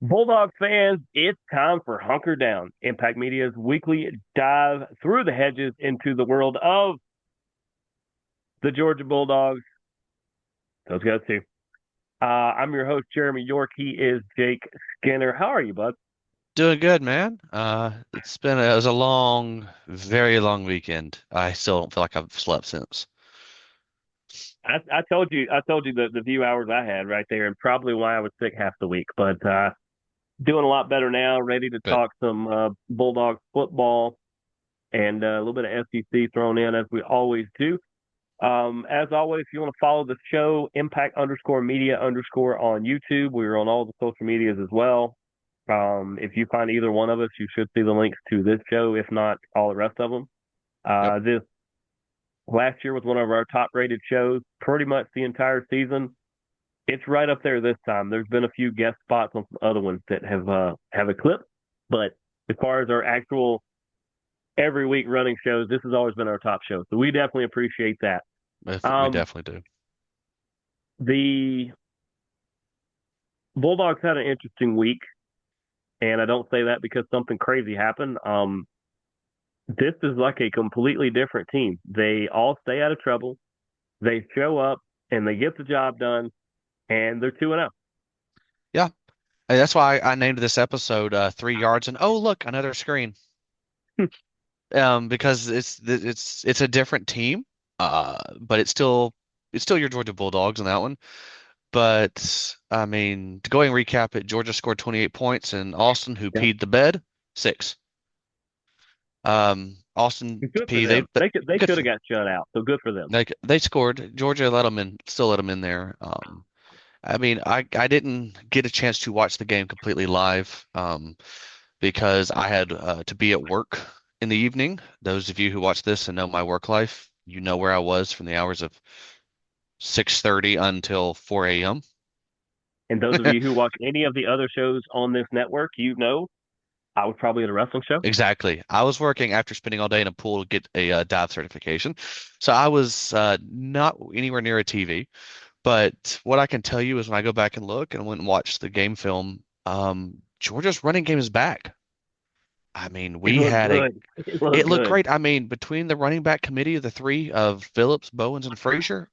Bulldog fans, it's time for Hunker Down, Impact Media's weekly dive through the hedges into the world of the Georgia Bulldogs. Those guys too. I'm your host, Jeremy York. He is Jake Skinner. How are you, bud? Doing good, man. It was a long, very long weekend. I still don't feel like I've slept since. I told you the few hours I had right there, and probably why I was sick half the week. But doing a lot better now. Ready to Good. talk some Bulldogs football and a little bit of SEC thrown in as we always do. As always, if you want to follow the show, impact underscore media underscore on YouTube. We're on all the social medias as well. If you find either one of us, you should see the links to this show, if not all the rest of them. Yep. This last year was one of our top rated shows, pretty much the entire season. It's right up there this time. There's been a few guest spots on some other ones that have eclipsed, but as far as our actual every week running shows, this has always been our top show. So we definitely appreciate that. We Um, definitely do. the Bulldogs had an interesting week, and I don't say that because something crazy happened. This is like a completely different team. They all stay out of trouble. They show up and they get the job done, and they're 2-0. Yeah. And that's why I named this episode 3 yards and oh look, another screen. Because it's a different team. But it's still your Georgia Bulldogs in that one. But I mean, to go and recap it, Georgia scored 28 points and Austin, who Yeah, peed the bed, 6. Austin good for P. them. They Good could have for got shut out, so good for them. they scored. Georgia let them in, still let them in there. I mean, I didn't get a chance to watch the game completely live, because I had to be at work in the evening. Those of you who watch this and know my work life, you know where I was from the hours of 6:30 until 4 a.m. And those of you who watch any of the other shows on this network, you know I was probably at a wrestling show. Exactly. I was working after spending all day in a pool to get a dive certification. So I was not anywhere near a TV. But what I can tell you is when I go back and look and went and watched the game film, Georgia's running game is back. I mean, It we looked had good. It looked it looked good. great. I mean, between the running back committee of the three of Phillips, Bowens, and Frazier,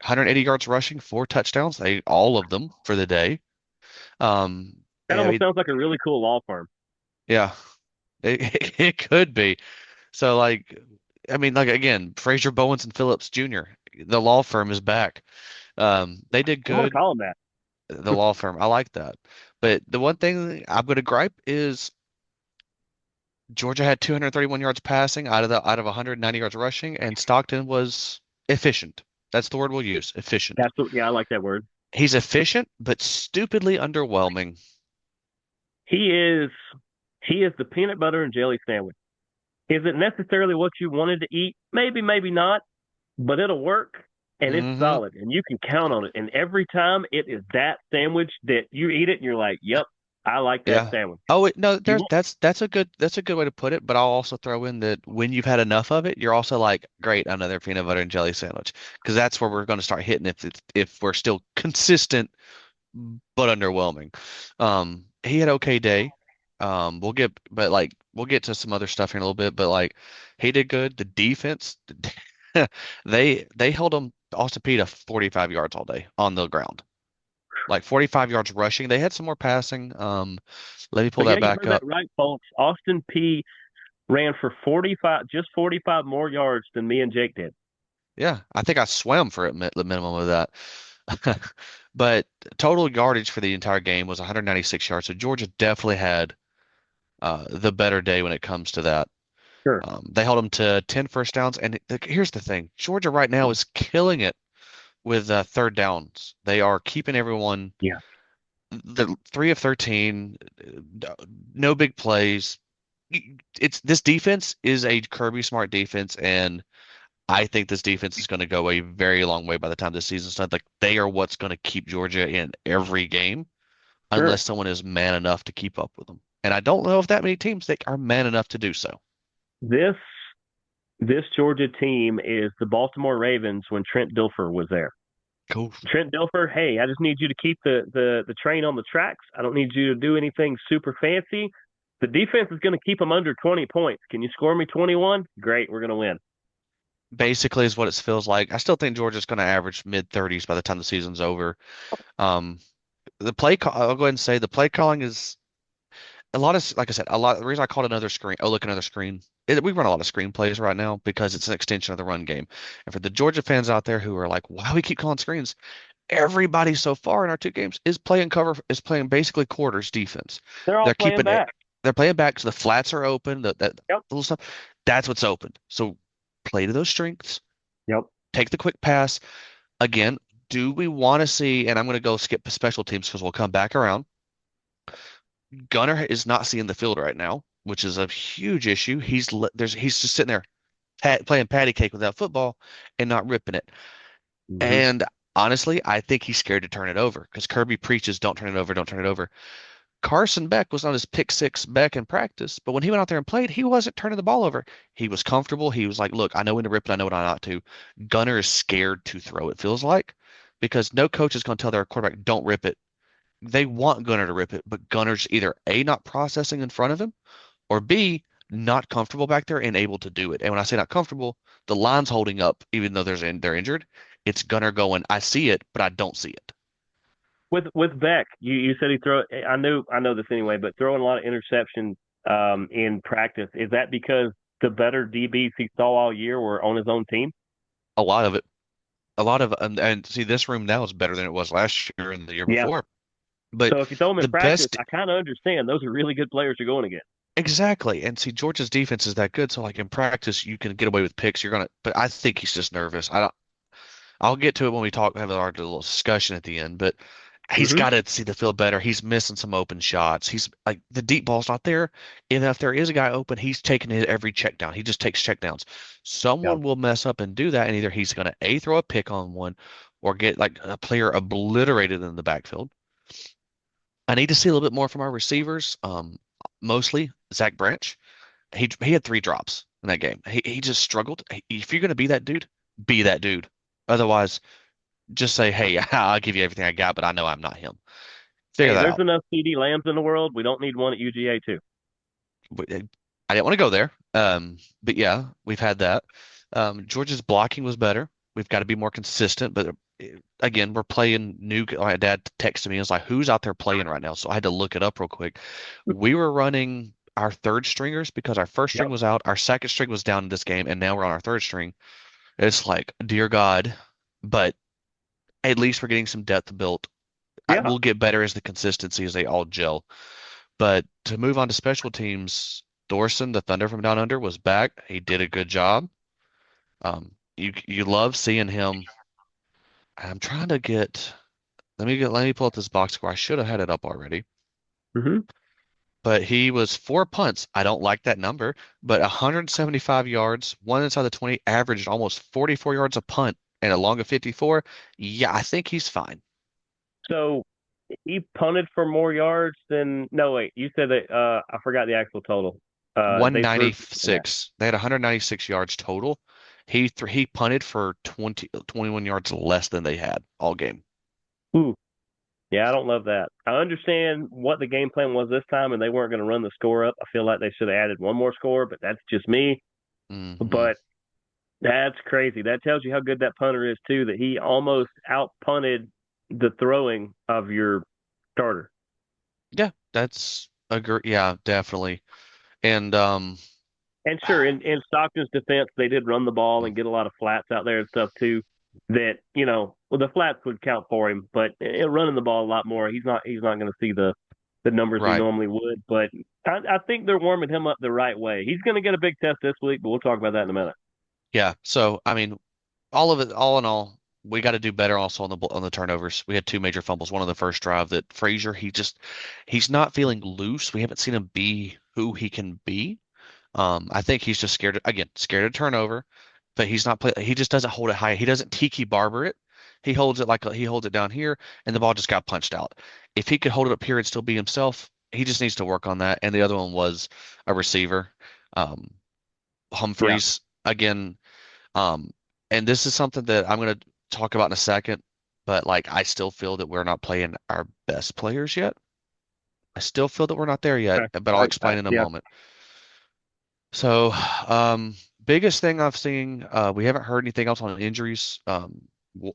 180 yards rushing, 4 touchdowns, all of them for the day. That I almost mean, sounds like a really cool law firm. yeah, it could be. So like, I mean, like again, Frazier, Bowens, and Phillips Jr. The law firm is back. They did I'm gonna good. call him that. The law firm, I like that. But the one thing I'm going to gripe is Georgia had 231 yards passing out of 190 yards rushing, and Stockton was efficient. That's the word we'll use, efficient. Yeah, I like that word. He's efficient, but stupidly underwhelming. He is he is the peanut butter and jelly sandwich. Is it necessarily what you wanted to eat? Maybe, maybe not, but it'll work and it's Hmm. solid and you can count on it. And every time it is that sandwich that you eat it and you're like, yep, I like that Yeah. sandwich. Oh, wait, no, You there's won't, that's a good way to put it, but I'll also throw in that when you've had enough of it, you're also like, great, another peanut butter and jelly sandwich, because that's where we're going to start hitting if we're still consistent but underwhelming. He had okay day. We'll get to some other stuff here in a little bit, but like he did good. The defense, they held him Austin Peay to 45 yards all day on the ground, like 45 yards rushing. They had some more passing. Let me so pull yeah, that you back heard that up. right, folks. Austin Peay ran for 45, just 45 more yards than me and Jake did. Yeah, I think I swam for the minimum of that. But total yardage for the entire game was 196 yards. So Georgia definitely had the better day when it comes to that. Sure. They held them to 10 first downs. And here's the thing. Georgia right now is killing it with third downs. They are keeping everyone Yeah. the 3 of 13, no big plays. It's this defense is a Kirby Smart defense, and I think this defense is going to go a very long way by the time this season's done. Like they are what's going to keep Georgia in every game Sure. unless someone is man enough to keep up with them. And I don't know if that many teams they are man enough to do so. This this Georgia team is the Baltimore Ravens when Trent Dilfer was there. Cool. Trent Dilfer, hey, I just need you to keep the train on the tracks. I don't need you to do anything super fancy. The defense is going to keep them under 20 points. Can you score me 21? Great, we're going to win. Basically is what it feels like. I still think Georgia's going to average mid 30s by the time the season's over. Um, I'll go ahead and say the play calling is a lot of, like I said, a lot. The reason I called another screen, oh, look, another screen. We run a lot of screen plays right now because it's an extension of the run game. And for the Georgia fans out there who are like, why we keep calling screens? Everybody so far in our two games is playing cover, is playing basically quarters defense. They're all They're playing keeping it, back. they're playing back, so the flats are open, that Yep. little stuff, that's what's open. So play to those strengths, Yep. take the quick pass. Again, do we want to see, and I'm going to go skip special teams because we'll come back around. Gunner is not seeing the field right now, which is a huge issue. He's just sitting there playing patty cake without football and not ripping it. Mm-hmm. And honestly, I think he's scared to turn it over because Kirby preaches, don't turn it over, don't turn it over. Carson Beck was on his pick six Beck in practice, but when he went out there and played, he wasn't turning the ball over. He was comfortable. He was like, look, I know when to rip it, I know when not to. Gunner is scared to throw, it feels like, because no coach is going to tell their quarterback, don't rip it. They want Gunner to rip it, but Gunner's either A, not processing in front of him, or B, not comfortable back there and able to do it. And when I say not comfortable, the line's holding up, even though they're injured. It's Gunner going, I see it, but I don't see it. With Beck, you said he throw. I know this anyway, but throwing a lot of interceptions in practice, is that because the better DBs he saw all year were on his own team? A lot of it, and see, this room now is better than it was last year and the year Yeah. before. But So if you throw them in the practice, best, I kind of understand. Those are really good players you're going against. exactly. And see, Georgia's defense is that good. So like in practice, you can get away with picks. But I think he's just nervous. I'll get to it when we have our little discussion at the end, but he's Mm-hmm. got to see the field better. He's missing some open shots. He's like the deep ball's not there. And if there is a guy open, he's taking his every check down. He just takes check downs. Yeah. Someone will mess up and do that, and either he's going to A, throw a pick on one or get like a player obliterated in the backfield. I need to see a little bit more from our receivers. Mostly Zach Branch. He had three drops in that game. He just struggled. If you're going to be that dude, be that dude. Otherwise, just say, hey, I'll give you everything I got, but I know I'm not him. Figure Hey, that there's out. enough CD Lambs in the world. We don't need one at UGA too. I didn't want to go there. But yeah, we've had that. Georgia's blocking was better. We've got to be more consistent, but again, we're playing new. My dad texted me and was like, who's out there playing right now? So I had to look it up real quick. We were running our third stringers because our first Yep. string was out, our second string was down in this game, and now we're on our third string. It's like, dear God, but at least we're getting some depth built. Yeah. We'll get better as the consistency as they all gel. But to move on to special teams, Thorson, the Thunder from Down Under, was back. He did a good job. You love seeing him. I'm trying to get. Let me pull up this box score. I should have had it up already. Mm-hmm. But he was four punts. I don't like that number, but 175 yards, one inside the 20, averaged almost 44 yards a punt and a long of 54. Yeah, I think he's fine. So he punted for more yards than. No, wait. You said that. I forgot the actual total. They threw for that. 196. They had 196 yards total. He punted for 21 yards less than they had all game. Ooh. Yeah, I don't love that. I understand what the game plan was this time, and they weren't going to run the score up. I feel like they should have added one more score, but that's just me. Hmm. But that's crazy. That tells you how good that punter is too. That he almost out punted the throwing of your starter. Yeah, that's a great. Yeah, definitely. And And sure, in Stockton's defense, they did run the ball and get a lot of flats out there and stuff too. That well, the flats would count for him, but running the ball a lot more, he's not going to see the numbers he right. normally would. But I think they're warming him up the right way. He's going to get a big test this week, but we'll talk about that in a minute. Yeah. So I mean, all of it, all in all, we got to do better also on the turnovers. We had two major fumbles. One on the first drive that Frazier, he's not feeling loose. We haven't seen him be who he can be. I think he's just scared again, scared of turnover, but he's not play. He just doesn't hold it high. He doesn't tiki barber it. He holds it he holds it down here, and the ball just got punched out. If he could hold it up here and still be himself, he just needs to work on that. And the other one was a receiver, um, Yeah. Humphreys again. Um, and this is something that I'm going to talk about in a second. but like I still feel that we're not playing our best players yet. I still feel that we're not there yet, Okay. but I'll explain in a Yeah. moment. So, biggest thing I've seen, we haven't heard anything else on injuries. W-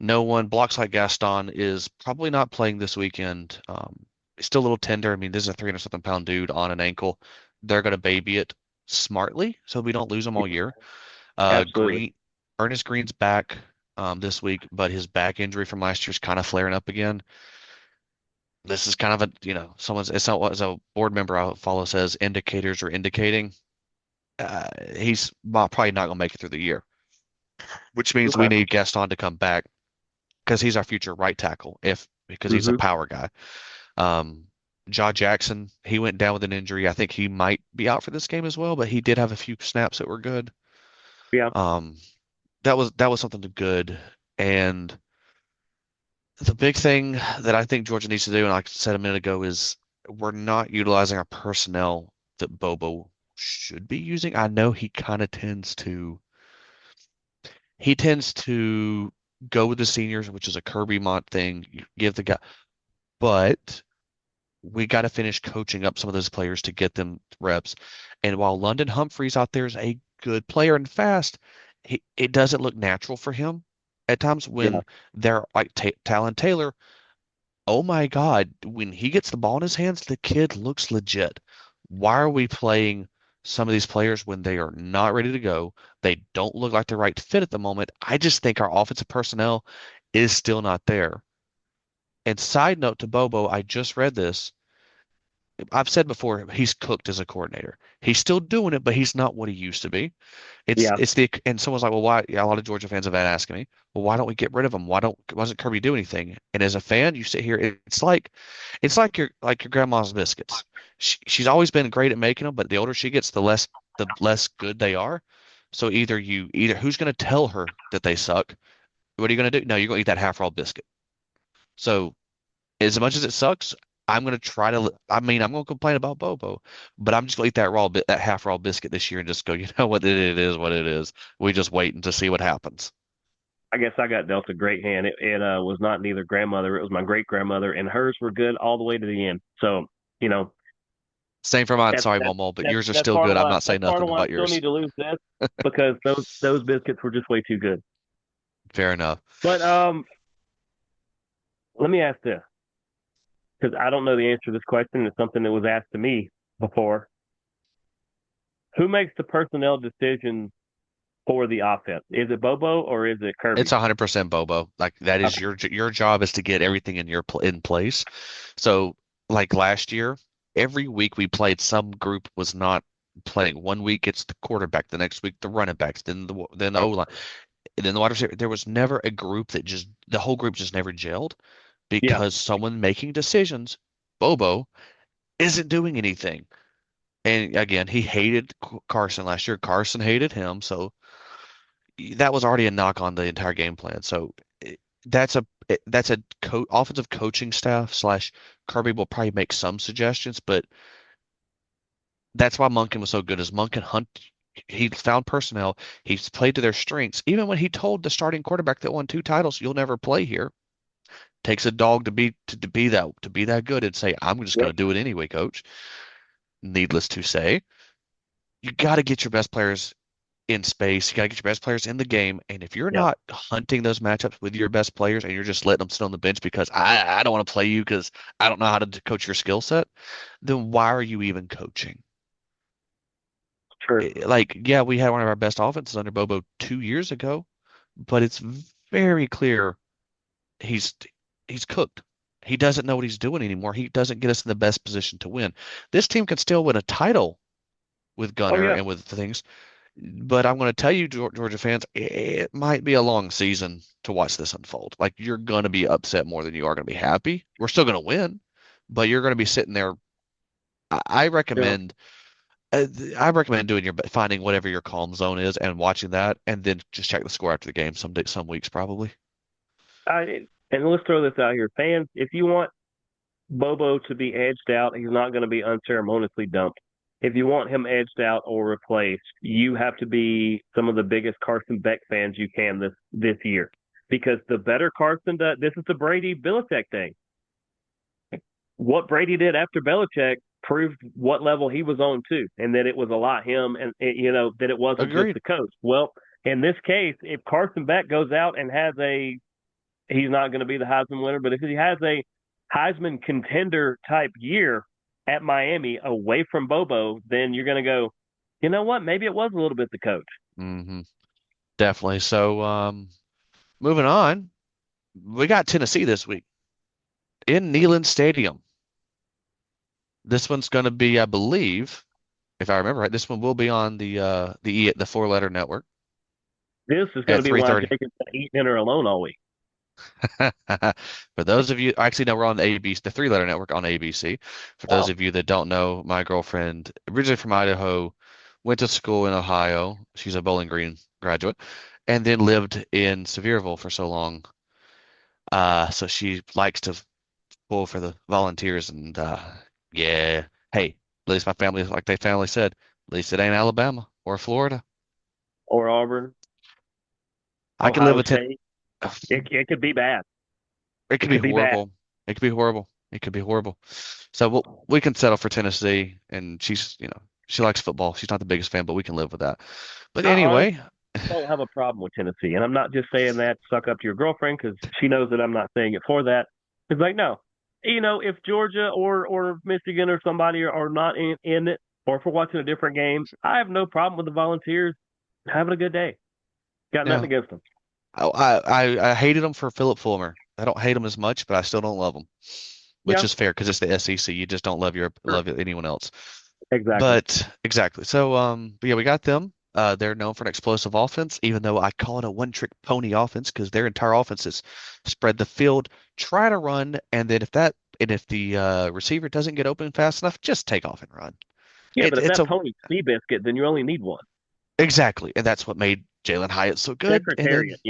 no one, blocks like Gaston is probably not playing this weekend. He's still a little tender. I mean, this is a 300 something pound dude on an ankle. They're going to baby it smartly so we don't lose him all year. Absolutely. Green, Ernest Green's back this week, but his back injury from last year is kind of flaring up again. This is kind of a, it's not what as a board member I follow says indicators are indicating. He's probably not going to make it through the year, which means we Okay. need Gaston to come back because he's our future right tackle if because he's a Hmm. power guy. Um, Jaw Jackson, he went down with an injury. I think he might be out for this game as well, but he did have a few snaps that were good. Yeah. Um, that was something good. And the big thing that I think Georgia needs to do, and like I said a minute ago, is we're not utilizing our personnel that Bobo should be using. I know he tends to go with the seniors, which is a Kirby Mont thing. You give the guy, but we got to finish coaching up some of those players to get them reps. And while London Humphreys out there is a good player and fast, it doesn't look natural for him at times Yeah. when they're like Talon Taylor. Oh my God, when he gets the ball in his hands, the kid looks legit. Why are we playing some of these players when they are not ready to go? They don't look like the right fit at the moment. I just think our offensive personnel is still not there. And side note to Bobo, I just read this. I've said before, he's cooked as a coordinator. He's still doing it, but he's not what he used to be. Yeah. And someone's like, well, why? Yeah, a lot of Georgia fans have been asking me, well, why don't we get rid of him? Why doesn't Kirby do anything? And as a fan, you sit here, it's like your grandma's biscuits. She's always been great at making them, but the older she gets, the less good they are. So either who's going to tell her that they suck? What are you going to do? No, you're going to eat that half raw biscuit. So as much as it sucks, I'm going to try to. I mean, I'm going to complain about Bobo, but I'm just going to eat that half raw biscuit this year and just go. You know what? It is what it is. We just waiting to see what happens. I guess I got dealt a great hand. It was not neither grandmother, it was my great grandmother, and hers were good all the way to the end. So, you know, Same for mine. that's Sorry, that's Momo, but that's yours are that's still part of good. I'm why not saying nothing I about still yours. need to lose this because those biscuits were just way too good. Fair enough. But let me ask this because I don't know the answer to this question. It's something that was asked to me before. Who makes the personnel decisions for the offense? Is it Bobo or is it It's Kirby? 100% Bobo. Like that is Okay. your job is to get everything in place. So like last year, every week we played, some group was not playing. One week it's the quarterback, the next week the running backs, then the O line, and then the wide receiver. There was never a group that just the whole group just never gelled Yeah, because someone making decisions, Bobo, isn't doing anything. And again, he hated Carson last year. Carson hated him, so that was already a knock on the entire game plan. So that's a offensive coaching staff slash Kirby will probably make some suggestions, but that's why Monken was so good. Is Monken Hunt? He found personnel. He's played to their strengths. Even when he told the starting quarterback that won two titles, "You'll never play here." Takes a dog to be that good and say, "I'm just going yep, to do it anyway, coach." Needless to say, you got to get your best players in space. You got to get your best players in the game. And if you're yeah, not hunting those matchups with your best players and you're just letting them sit on the bench because I don't want to play you because I don't know how to coach your skill set, then why are you even coaching? sure. Like, yeah, we had one of our best offenses under Bobo 2 years ago, but it's very clear he's he's cooked. He doesn't know what he's doing anymore. He doesn't get us in the best position to win. This team can still win a title with Oh Gunner yeah, and with things. But I'm going to tell you, Georgia fans, it might be a long season to watch this unfold. Like you're going to be upset more than you are going to be happy. We're still going to win, but you're going to be sitting there. I I yeah. recommend, I recommend doing finding whatever your calm zone is and watching that, and then just check the score after the game. Some weeks probably. And let's throw this out here, fans. If you want Bobo to be edged out, he's not going to be unceremoniously dumped. If you want him edged out or replaced, you have to be some of the biggest Carson Beck fans you can this year. because the better Carson does, this is the Brady Belichick thing. What Brady did after Belichick proved what level he was on too, and that it was a lot him, and that it wasn't just Agreed. the coach. Well, in this case, if Carson Beck goes out and has he's not going to be the Heisman winner, but if he has a Heisman contender type year at Miami away from Bobo, then you're going to go, you know what? Maybe it was a little bit the coach. Hmm. Definitely. So, moving on, we got Tennessee this week in Neyland Stadium. This one's going to be, I believe, if I remember right, this one will be on the four-letter network This is going to at be why 3:30. Jacob's eating dinner alone all week. For those of you, actually, no, we're on the ABC, the three-letter network on ABC. For those Wow. of you that don't know, my girlfriend, originally from Idaho, went to school in Ohio. She's a Bowling Green graduate, and then lived in Sevierville for so long. So she likes to pull for the volunteers, and yeah, hey, at least my family, like they family said, at least it ain't Alabama or Florida. Or Auburn, I can live Ohio with it. State. It could be bad. It It could be could be bad. horrible. It could be horrible. It could be horrible. So we can settle for Tennessee, and she likes football. She's not the biggest fan, but we can live with that. But I honestly anyway, don't have a problem with Tennessee, and I'm not just saying that to suck up to your girlfriend because she knows that I'm not saying it for that. It's like no, if Georgia or Michigan or somebody are not in it, or if we're watching a different game, I have no problem with the Volunteers having a good day. Got nothing yeah, against them. I hated them for Philip Fulmer. I don't hate him as much, but I still don't love him, which Yeah, is fair because it's the SEC. You just don't sure. love anyone else. Exactly. But exactly. So but yeah, we got them. They're known for an explosive offense, even though I call it a one-trick pony offense because their entire offense is spread the field, try to run, and then if the receiver doesn't get open fast enough, just take off and run. Yeah, but if It's that a pony's Seabiscuit, then you only need one. exactly, and that's what made Jalen Hyatt so good. And then Secretariat.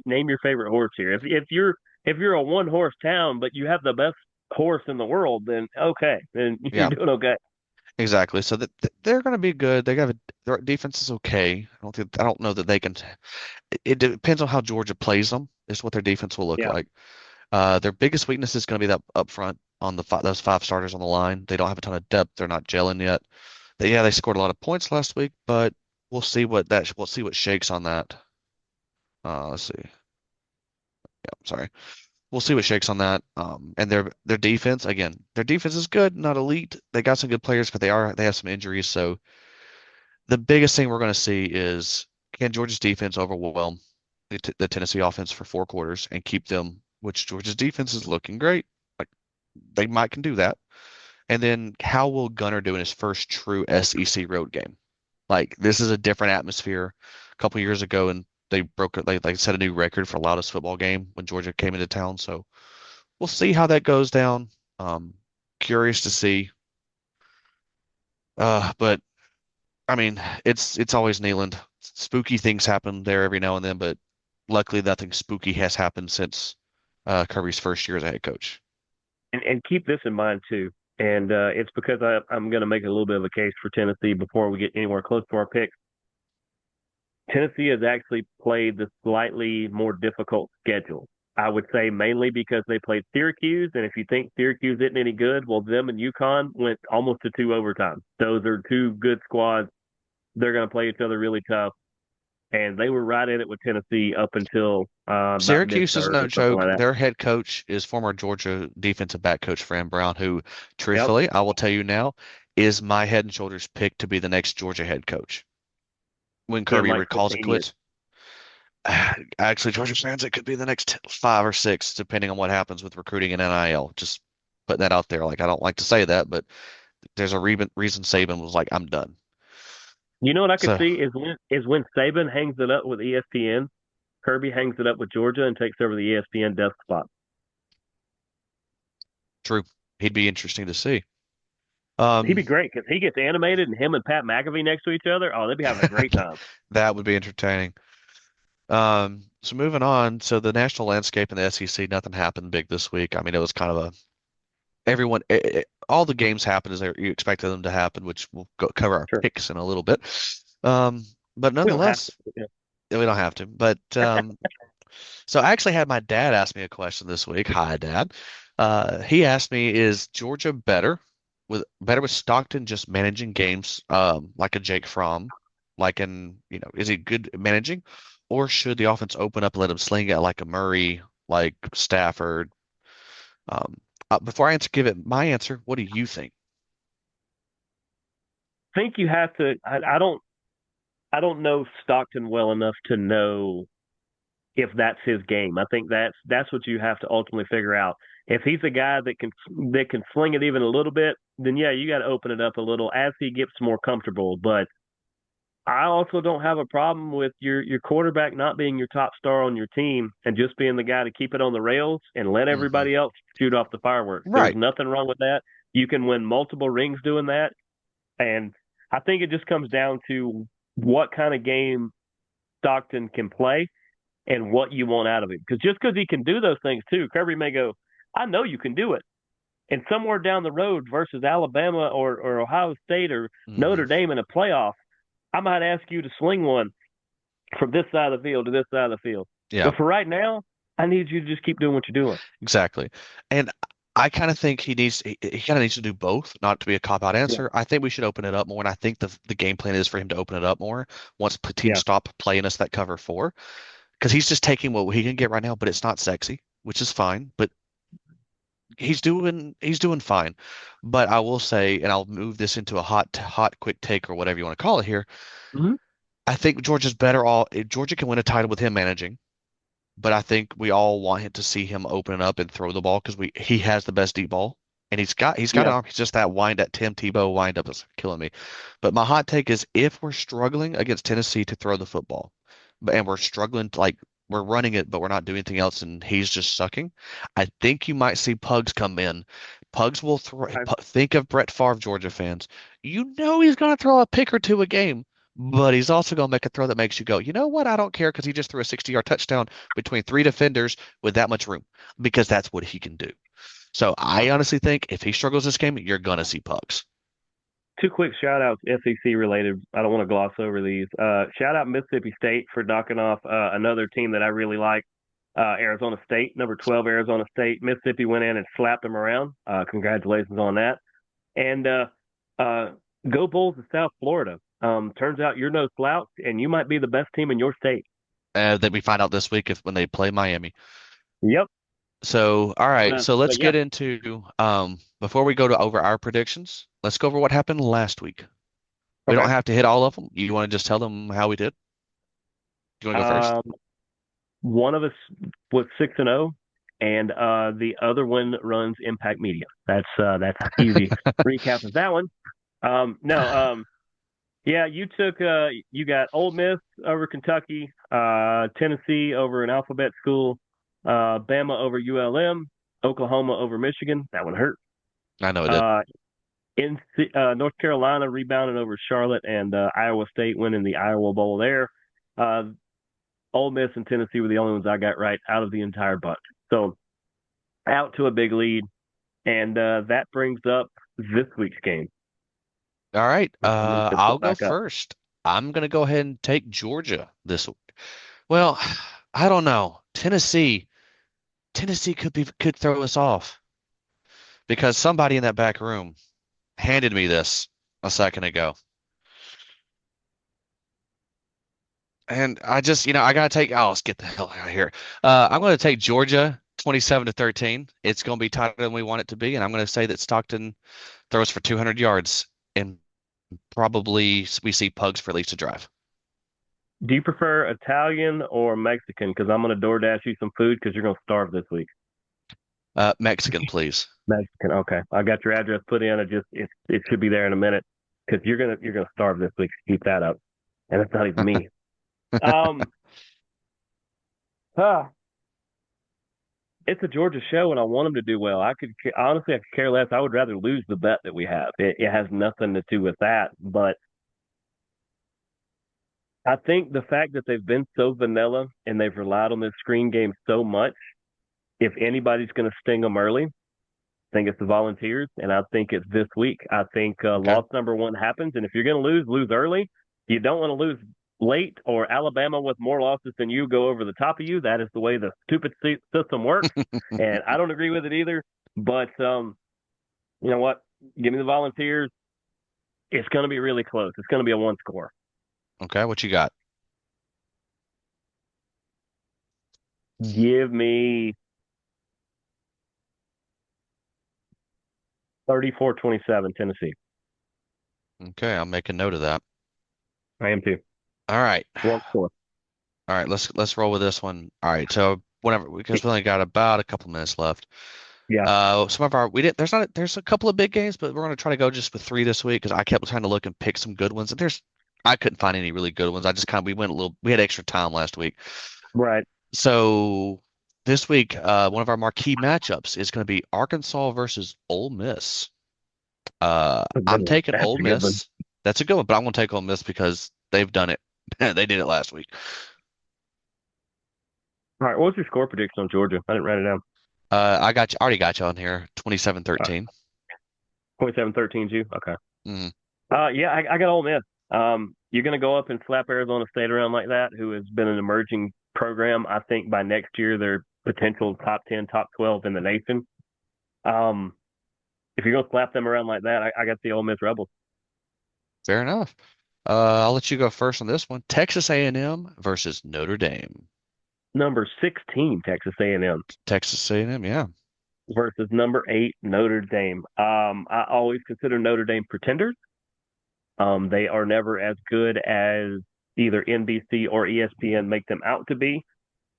Name your favorite horse here. If you're a one horse town, but you have the best horse in the world, then okay, then you're yeah, doing okay. exactly. So that they're going to be good. Their defense is okay. I don't know that they can. It depends on how Georgia plays them. Is what their defense will look Yeah. like. Their biggest weakness is going to be that up front on those five starters on the line. They don't have a ton of depth. They're not gelling yet. They scored a lot of points last week, but we'll see what shakes on that. Let's see. Yeah, I'm sorry. We'll see what shakes on that. And their defense again, their defense is good, not elite. They got some good players, but they have some injuries. So the biggest thing we're going to see is can Georgia's defense overwhelm the Tennessee offense for 4 quarters and keep them, which Georgia's defense is looking great. Like they might can do that. And then how will Gunner do in his first true SEC road game? Like this is a different atmosphere. A couple years ago, and they set a new record for loudest football game when Georgia came into town. So we'll see how that goes down. Um, Curious to see. But I mean, it's always Neyland. Spooky things happen there every now and then, but luckily nothing spooky has happened since Kirby's first year as a head coach. And keep this in mind too. And it's because I'm going to make a little bit of a case for Tennessee before we get anywhere close to our pick. Tennessee has actually played the slightly more difficult schedule. I would say mainly because they played Syracuse, and if you think Syracuse isn't any good, well, them and UConn went almost to two overtime. Those are two good squads. They're going to play each other really tough, and they were right in it with Tennessee up until about mid Syracuse is third no or something joke. like that. Their head coach is former Georgia defensive back coach Fran Brown, who, Yep, truthfully, I will tell you now, is my head and shoulders pick to be the next Georgia head coach when in Kirby like recalls and 15 years. quits. Actually, Georgia fans, it could be the next 5 or 6, depending on what happens with recruiting and NIL. Just putting that out there. Like I don't like to say that, but there's a reason Saban was like, I'm done. You know what I could So see is when Saban hangs it up with ESPN, Kirby hangs it up with Georgia and takes over the ESPN desk spot. true. He'd be interesting to see. He'd be Um, great because he gets animated and him and Pat McAfee next to each other. Oh, they'd be having a great time. that would be entertaining. So moving on, so the national landscape in the SEC, nothing happened big this week. I mean, it was kind of all the games happened as you expected them to happen, which we'll cover our Sure, picks in a little bit. But we don't have to. nonetheless, Yeah. we don't have to. But So I actually had my dad ask me a question this week. Hi, Dad. He asked me, is Georgia better with Stockton just managing games, like a Jake Fromm, is he good at managing, or should the offense open up and let him sling it like a Murray, like Stafford? Um, before I give it my answer, what do you think? Think you have to. I don't know Stockton well enough to know if that's his game. I think that's what you have to ultimately figure out. If he's a guy that can sling it even a little bit, then yeah, you got to open it up a little as he gets more comfortable. But I also don't have a problem with your quarterback not being your top star on your team and just being the guy to keep it on the rails and let Hmm. everybody else shoot off the fireworks. There's Right. nothing wrong with that. You can win multiple rings doing that. And I think it just comes down to what kind of game Stockton can play and what you want out of him. Because just because he can do those things too, Kirby may go, I know you can do it. And somewhere down the road versus Alabama or Ohio State or Hmm. Notre Dame in a playoff, I might ask you to sling one from this side of the field to this side of the field. Yeah. But for right now, I need you to just keep doing what you're doing. Exactly. And I kind of think he kind of needs to do both, not to be a cop-out Yeah. answer. I think we should open it up more, and I think the game plan is for him to open it up more once teams Yeah. stop playing us that cover four, because he's just taking what he can get right now, but it's not sexy, which is fine. But he's doing fine. But I will say, and I'll move this into a hot quick take or whatever you want to call it here. Mm-hmm. I think Georgia's better all. Georgia can win a title with him managing. But I think we all want him to see him open up and throw the ball because we he has the best deep ball. And he's got an Yeah. arm. He's just that Tim Tebow wind up is killing me. But my hot take is if we're struggling against Tennessee to throw the football, and we're struggling to, like, we're running it, but we're not doing anything else, and he's just sucking, I think you might see Pugs come in. Pugs will throw. Think of Brett Favre, Georgia fans. You know he's going to throw a pick or two a game, but he's also going to make a throw that makes you go, you know what? I don't care because he just threw a 60-yard touchdown between three defenders with that much room because that's what he can do. So I honestly think if he struggles this game, you're gonna see pucks. Two quick shout outs, SEC related. I don't want to gloss over these. Shout out Mississippi State for knocking off another team that I really like, Arizona State, number 12 Arizona State. Mississippi went in and slapped them around. Congratulations on that. And uh, go Bulls of South Florida. Turns out you're no slouch, and you might be the best team in your state. That we find out this week if when they play Miami. Yep. So all right, so let's But yeah, get into before we go to over our predictions, let's go over what happened last week. We don't okay. have to hit all of them. You want to just tell them how we did? You want to go first? Um, one of us was 6-0, and the other one runs Impact Media. That's easy recap of that one. No, yeah, you got Ole Miss over Kentucky, Tennessee over an alphabet school, Bama over ULM, Oklahoma over Michigan. That one hurt. I know it did. Uh, in North Carolina rebounded over Charlotte, and Iowa State winning the Iowa Bowl there. Uh, Ole Miss and Tennessee were the only ones I got right out of the entire bunch. So out to a big lead, and that brings up this week's game. All right, Let me just I'll pull go back up. first. I'm gonna go ahead and take Georgia this week. Well, I don't know. Tennessee could throw us off because somebody in that back room handed me this a second ago. And I just, I gotta let's get the hell out of here. I'm gonna take Georgia 27-13. It's gonna be tighter than we want it to be, and I'm gonna say that Stockton throws for 200 yards and probably we see Pugs for at least a drive. Do you prefer Italian or Mexican? Because I'm going to DoorDash you some food because you're going to starve this week. Mexican, please. Mexican. Okay, I got your address put in. It should be there in a minute because you're gonna starve this week. Keep that up, and it's not even me. Um, ah, it's a Georgia show, and I want them to do well. I could care less. I would rather lose the bet that we have. It has nothing to do with that, but I think the fact that they've been so vanilla and they've relied on this screen game so much, if anybody's going to sting them early, I think it's the Volunteers, and I think it's this week. I think Okay. loss number one happens, and if you're going to lose, lose early. You don't want to lose late or Alabama with more losses than you go over the top of you. That is the way the stupid system works, and I don't agree with it either. But you know what? Give me the Volunteers. It's going to be really close. It's going to be a one score. Okay, what you got? Give me 34-27 Tennessee. Okay, I'll make a note of that. I am too. All right. One score. All right, let's roll with this one. All right, so whenever because we only got about a couple minutes left. Yeah. Some of our we didn't. There's a couple of big games, but we're gonna try to go just with three this week because I kept trying to look and pick some good ones, and I couldn't find any really good ones. I just kind of we went a little. We had extra time last week, Right. so this week one of our marquee matchups is going to be Arkansas versus Ole Miss. That's a good I'm one. taking That's Ole a good one. Miss. That's a good one, but I'm gonna take Ole Miss because they've done it. They did it last week. All right. What was your score prediction on Georgia? I didn't write it down. Already got you on here. 27-13. 27-13 you? Okay. Mm, Yeah, I got Ole Miss. You're going to go up and slap Arizona State around like that, who has been an emerging program. I think by next year, they're potential top 10, top 12 in the nation. Um, if you're going to slap them around like that, I got the Ole Miss Rebels. fair enough. I'll let you go first on this one. Texas A&M versus Notre Dame. Number 16, Texas A&M Texas A&M, yeah. versus number 8, Notre Dame. I always consider Notre Dame pretenders. They are never as good as either NBC or ESPN make them out to be.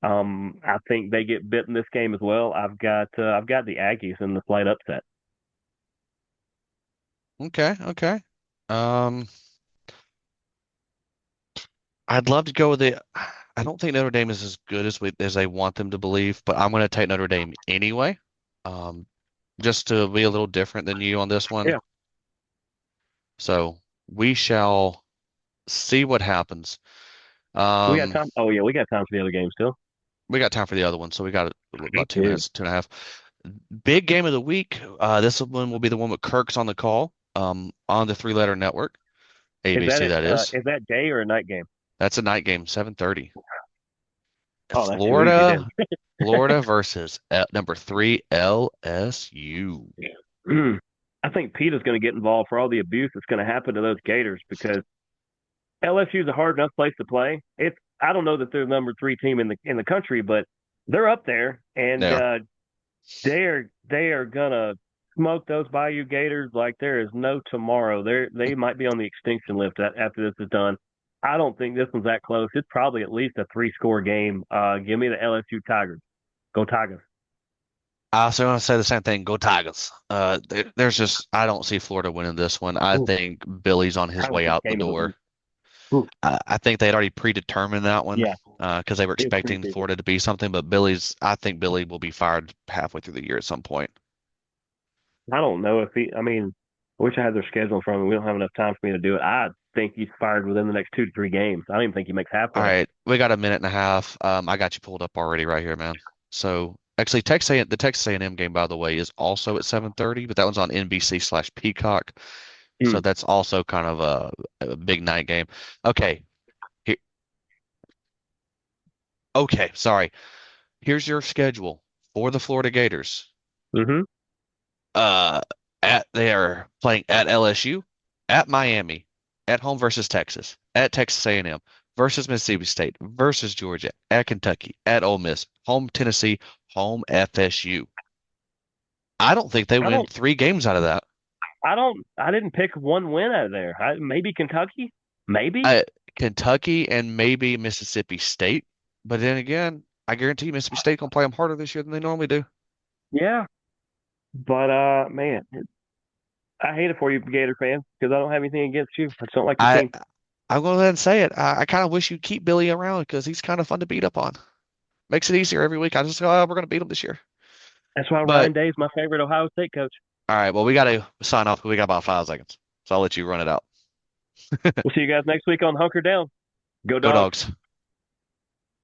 I think they get bit in this game as well. I've got the Aggies in the slight upset. Okay, okay. Um, I'd love to go with the. I don't think Notre Dame is as good as they want them to believe, but I'm going to take Notre Dame anyway. Um, just to be a little different than you on this one. Yeah, So we shall see what happens. we got Um, time. Oh yeah, we got time for the other game still. we got time for the other one, so we got Me about two too. minutes, two and a half. Big game of the week. This one will be the one with Kirk's on the call, on the three-letter network, ABC that is. Is that day or a night game? That's a night game, 7:30. Oh, that's too easy then. Florida versus number three LSU. I think Peter's going to get involved for all the abuse that's going to happen to those Gators because LSU is a hard enough place to play. It's I don't know that they're the number 3 team in the country, but they're up there, and Yeah. they are gonna smoke those Bayou Gators like there is no tomorrow. They might be on the extinction list after this is done. I don't think this one's that close. It's probably at least a 3-score game. Give me the LSU Tigers. Go Tigers. I also want to say the same thing. Go Tigers. There's just I don't see Florida winning this one. I Ooh, think Billy's on his way Tigers out the game of the door. week. Ooh, I think they had already predetermined that one yeah, because they were it's expecting preseason. Florida to be something, but I think Billy will be fired halfway through the year at some point. I don't know if he. I mean, I wish I had their schedule in front of me. We don't have enough time for me to do it. I think he's fired within the next 2 to 3 games. I don't even think he makes All halfway. right, we got a minute and a half. I got you pulled up already right here, man. So actually, the Texas A&M game, by the way, is also at 7:30, but that one's on NBC/Peacock. So Mm. that's also kind of a big night game. Okay. Here, okay, sorry. Here's your schedule for the Florida Gators. Mm-hmm. Uh, they are playing at LSU, at Miami, at home versus Texas, at Texas A&M, versus Mississippi State, versus Georgia, at Kentucky, at Ole Miss, home Tennessee, home FSU. I don't think they I win don't. three games out of that. I don't. I didn't pick one win out of there. Maybe Kentucky. Maybe. I, Kentucky and maybe Mississippi State, but then again, I guarantee you Mississippi State gonna play them harder this year than they normally do. Yeah. But man, I hate it for you, Gator fans, because I don't have anything against you. I just don't like your I team. I'll go ahead and say it. I kind of wish you'd keep Billy around because he's kind of fun to beat up on. Makes it easier every week. I just go, oh, we're gonna beat him this year. That's why But Ryan Day's my favorite Ohio State coach. all right, well, we got to sign off. We got about 5 seconds, so I'll let you run it out. We'll see you guys next week on Hunker Down. Go Go Dogs. Dogs.